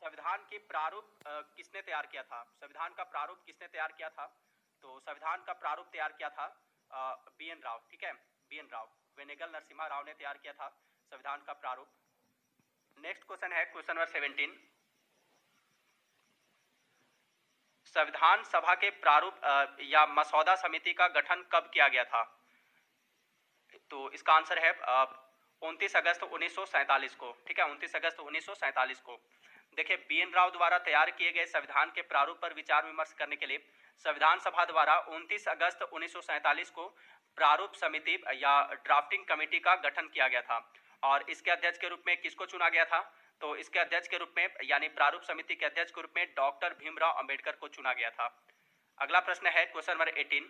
संविधान की प्रारूप किसने तैयार किया था? संविधान का प्रारूप किसने तैयार किया था? तो संविधान का प्रारूप तैयार किया था बी एन राव। ठीक है, बी एन राव, वेनेगल नरसिम्हा राव ने तैयार किया था संविधान का प्रारूप। नेक्स्ट क्वेश्चन है क्वेश्चन नंबर 17। संविधान सभा के प्रारूप या मसौदा समिति का गठन कब किया गया था? तो इसका आंसर है 29 अगस्त 1947 को। ठीक है, 29 अगस्त 1947 को। देखिए, बी एन राव द्वारा तैयार किए गए संविधान के प्रारूप पर विचार विमर्श करने के लिए संविधान सभा द्वारा 29 अगस्त 1947 को प्रारूप समिति या ड्राफ्टिंग कमेटी का गठन किया गया था। और इसके अध्यक्ष के रूप में किसको चुना गया था? तो इसके अध्यक्ष के रूप में यानी प्रारूप समिति के अध्यक्ष के रूप में डॉक्टर भीमराव अंबेडकर को चुना गया था। अगला प्रश्न है क्वेश्चन नंबर 18।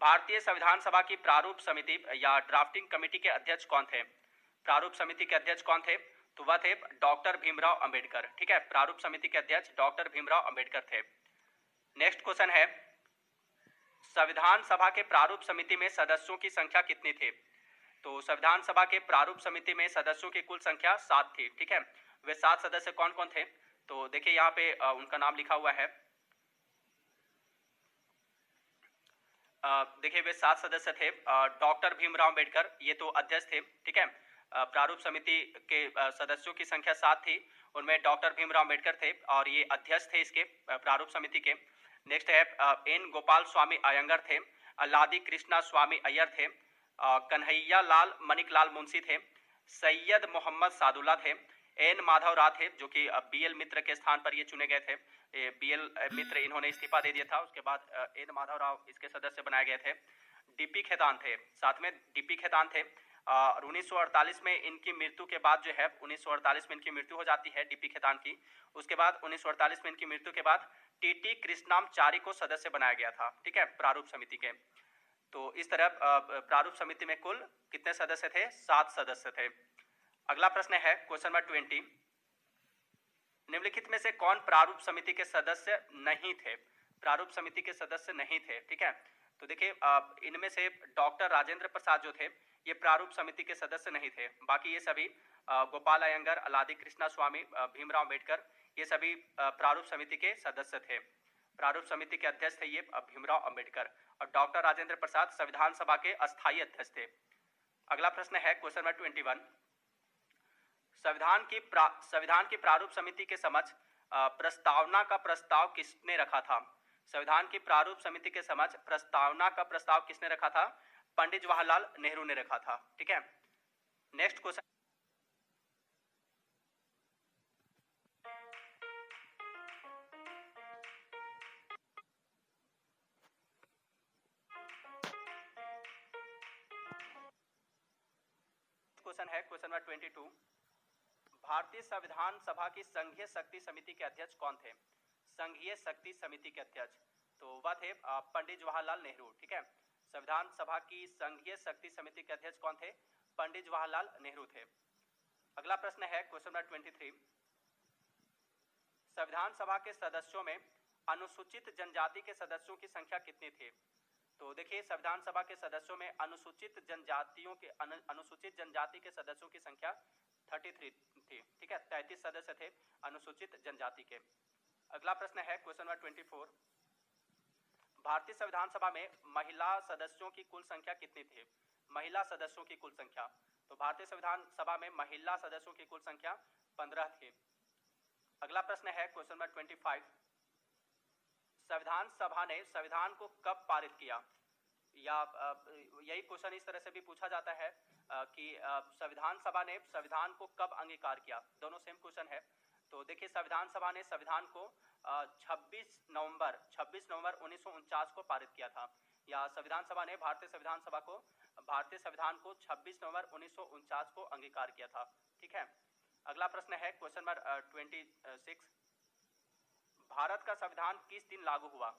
भारतीय संविधान सभा की प्रारूप समिति या ड्राफ्टिंग कमेटी के अध्यक्ष कौन थे? प्रारूप समिति के अध्यक्ष कौन थे? तो वह थे डॉक्टर भीमराव अंबेडकर। ठीक है, प्रारूप समिति के अध्यक्ष डॉक्टर भीमराव अंबेडकर थे। नेक्स्ट क्वेश्चन है, संविधान सभा के प्रारूप समिति में सदस्यों की संख्या कितनी थी? तो संविधान सभा के प्रारूप समिति में सदस्यों की कुल संख्या 7 थी। ठीक है, वे 7 सदस्य कौन कौन थे? तो देखिए यहाँ पे उनका नाम लिखा हुआ है। देखिए, वे 7 सदस्य थे। डॉक्टर भीमराव अंबेडकर, ये तो अध्यक्ष थे। ठीक है, प्रारूप समिति के सदस्यों की संख्या 7 थी, उनमें डॉक्टर भीमराव अंबेडकर थे और ये अध्यक्ष थे इसके प्रारूप समिति के। नेक्स्ट है एन गोपाल स्वामी अयंगर थे, अल्लादी कृष्णा स्वामी अय्यर थे, कन्हैया लाल मणिक लाल मुंशी थे, सैयद मोहम्मद सादुल्ला थे, एन माधव राव थे जो कि बी एल मित्र के स्थान पर ये चुने गए थे। बी एल मित्र इन्होंने इस्तीफा दे दिया था, उसके बाद एन माधव राव इसके सदस्य बनाए गए थे। डीपी खेतान थे, साथ में डीपी खेतान थे। और 1948 में इनकी मृत्यु के बाद जो है 1948 में इनकी मृत्यु हो जाती है डीपी खेतान की। उसके बाद 1948 में इनकी मृत्यु के बाद टीटी कृष्णामचारी को सदस्य बनाया गया था। ठीक है, प्रारूप समिति के। तो इस तरह प्रारूप समिति में कुल कितने सदस्य थे? 7 सदस्य थे। अगला प्रश्न है क्वेश्चन नंबर 20। निम्नलिखित में से कौन प्रारूप समिति के सदस्य नहीं थे? प्रारूप समिति के सदस्य नहीं थे। ठीक है, तो देखिए इनमें से डॉक्टर राजेंद्र प्रसाद जो थे ये प्रारूप समिति के सदस्य नहीं थे। बाकी ये सभी गोपाल अयंगर, अलादी कृष्णा स्वामी, भीमराव अंबेडकर, ये सभी प्रारूप समिति के सदस्य थे। प्रारूप समिति के अध्यक्ष थे ये भीमराव अंबेडकर, और डॉक्टर राजेंद्र प्रसाद संविधान सभा के अस्थायी अध्यक्ष थे। अगला प्रश्न है क्वेश्चन नंबर 21। संविधान की प्रारूप समिति के समक्ष प्रस्तावना का प्रस्ताव किसने रखा था? संविधान की प्रारूप समिति के समक्ष प्रस्तावना का प्रस्ताव किसने रखा था? पंडित जवाहरलाल नेहरू ने रखा था। ठीक है, नेक्स्ट क्वेश्चन। क्वेश्चन है क्वेश्चन नंबर 22। भारतीय संविधान सभा की संघीय शक्ति समिति के अध्यक्ष कौन थे? संघीय शक्ति समिति के अध्यक्ष तो वह थे पंडित जवाहरलाल नेहरू। ठीक है, संविधान सभा की संघीय शक्ति समिति के अध्यक्ष कौन थे? पंडित जवाहरलाल नेहरू थे। अगला प्रश्न है क्वेश्चन नंबर 23। संविधान सभा के सदस्यों में अनुसूचित जनजाति के सदस्यों की संख्या कितनी थी? तो देखिए, संविधान सभा के सदस्यों में अनुसूचित जनजाति के सदस्यों की संख्या 33 थी। ठीक है, 33 सदस्य थे अनुसूचित जनजाति के। अगला प्रश्न है क्वेश्चन नंबर 24। भारतीय संविधान सभा में महिला सदस्यों की कुल संख्या कितनी थी? महिला सदस्यों की कुल संख्या तो भारतीय संविधान सभा में महिला सदस्यों की कुल संख्या 15 थी। अगला प्रश्न है क्वेश्चन नंबर 25। संविधान सभा ने संविधान को कब पारित किया? या यही क्वेश्चन इस तरह से भी पूछा जाता है कि संविधान सभा ने संविधान को कब अंगीकार किया। दोनों सेम क्वेश्चन है। तो देखिए, संविधान सभा ने संविधान को 26 नवंबर 1949 को पारित किया था। या संविधान सभा ने भारतीय संविधान को 26 नवंबर 1949 को अंगीकार किया था। ठीक है, अगला प्रश्न है क्वेश्चन नंबर 26। भारत का संविधान किस दिन लागू हुआ?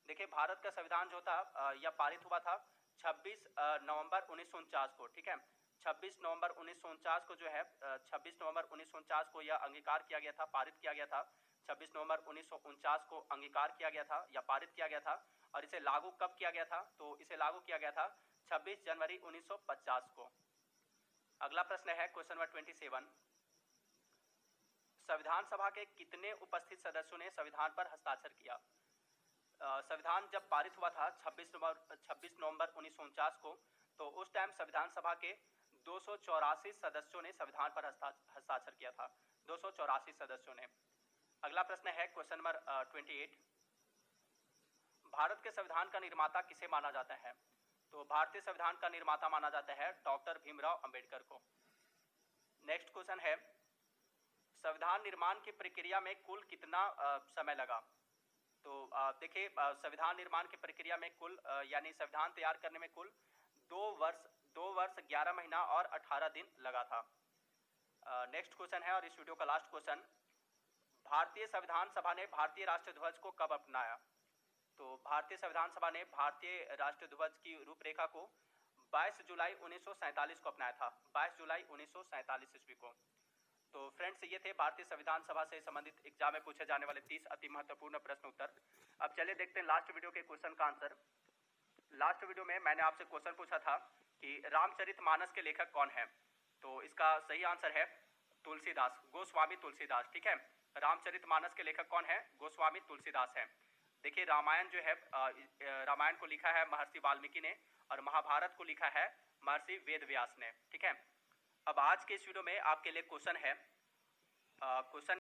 देखिए, भारत का संविधान जो था यह पारित हुआ था 26 नवंबर 1949 को। ठीक है, 26 नवंबर 1949 को जो है 26 नवंबर 1949 को यह अंगीकार किया गया था, पारित किया गया था। 26 नवंबर 1949 को अंगीकार किया गया था या पारित किया गया था। और इसे लागू कब किया गया था? तो इसे लागू किया गया था 26 जनवरी 1950 को। अगला प्रश्न है क्वेश्चन नंबर 27। संविधान सभा के कितने उपस्थित सदस्यों ने संविधान पर हस्ताक्षर किया? संविधान जब पारित हुआ था 26 नवंबर 1949 को, तो उस टाइम संविधान सभा के 284 सदस्यों ने संविधान पर हस्ताक्षर किया था। 284 सदस्यों ने। अगला प्रश्न है क्वेश्चन नंबर 28। भारत के संविधान का निर्माता किसे माना जाता है? तो भारतीय संविधान का निर्माता माना जाता है डॉक्टर भीमराव अंबेडकर को। नेक्स्ट क्वेश्चन है, संविधान निर्माण की प्रक्रिया में कुल कितना समय लगा? तो देखिए, संविधान निर्माण की प्रक्रिया में कुल यानी संविधान तैयार करने में कुल 2 वर्ष 11 महीना और 18 दिन लगा था। नेक्स्ट क्वेश्चन है और इस वीडियो का लास्ट क्वेश्चन, भारतीय संविधान सभा ने भारतीय राष्ट्रीय ध्वज को कब अपनाया? तो भारतीय संविधान सभा ने भारतीय राष्ट्रीय ध्वज की रूपरेखा को 22 जुलाई 1947 को अपनाया था। 22 जुलाई 1947 ईस्वी को। तो फ्रेंड्स, ये थे भारतीय संविधान सभा से संबंधित एग्जाम में पूछे जाने वाले 30 अति महत्वपूर्ण प्रश्न उत्तर। अब चलिए देखते हैं लास्ट वीडियो के क्वेश्चन का आंसर। लास्ट वीडियो में मैंने आपसे क्वेश्चन पूछा था कि रामचरितमानस के लेखक कौन है? तो इसका सही आंसर है तुलसीदास, गोस्वामी तुलसीदास। ठीक है, रामचरितमानस के लेखक कौन है? गोस्वामी तुलसीदास है। देखिए, रामायण जो है, रामायण को लिखा है महर्षि वाल्मीकि ने और महाभारत को लिखा है महर्षि वेदव्यास ने। ठीक है, अब आज के इस वीडियो में आपके लिए क्वेश्चन है, क्वेश्चन